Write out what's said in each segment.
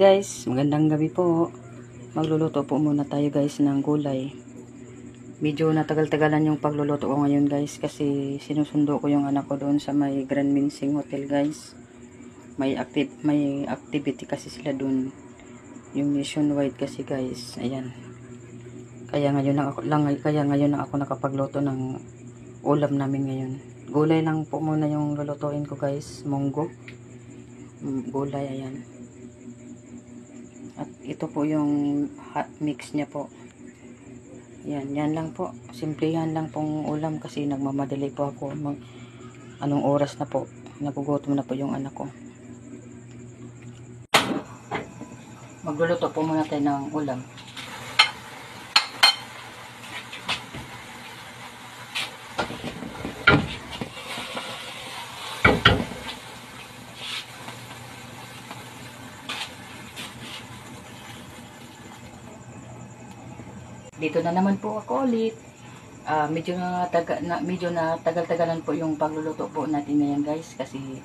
Guys, magandang gabi po. Magluluto po muna tayo guys ng gulay. Medyo natagal-tagalan yung pagluluto ko ngayon guys kasi sinusundo ko yung anak ko doon sa may Grand Minsing Hotel guys. May activity kasi sila doon. Yung nationwide kasi guys. Ayan. Kaya ngayon lang ako nakapagluto ng ulam namin ngayon. Gulay lang po muna yung lulutuin ko guys. Munggo. Gulay, ayan. At ito po yung hot mix niya po. Yan lang po. Simplihan lang pong ulam kasi nagmamadali po ako. Anong oras na po. Nagugutom na po yung anak ko. Magluluto po muna tayo ng ulam. Dito na naman po ako ulit. Medyo natagal-tagalan po yung pagluluto po natin ngayon guys kasi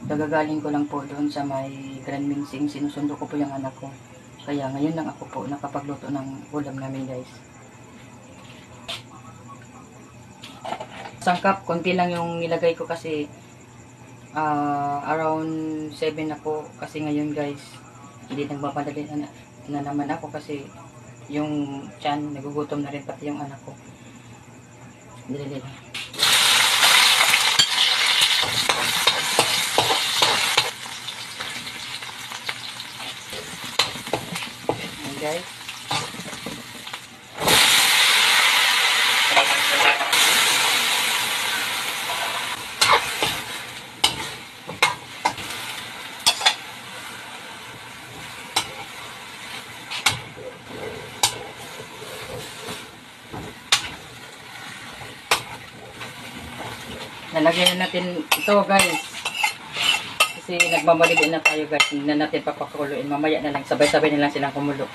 gagagaling ko lang po doon sa may Grand Minsing. Sinusundo ko po yung anak ko. Kaya ngayon lang ako po nakapagluto ng ulam namin guys. Sangkap, konti lang yung nilagay ko kasi around 7 na po kasi ngayon guys. Hindi nagmamadali na naman ako kasi yung tiyan, nagugutom na rin pati yung anak ko. Dali lang. Ayan guys. Nalagyan na natin ito guys. Kasi nagmamalili na tayo guys. Hindi na natin papakuluin. Mamaya na lang. Sabay-sabay na lang silang kumulo.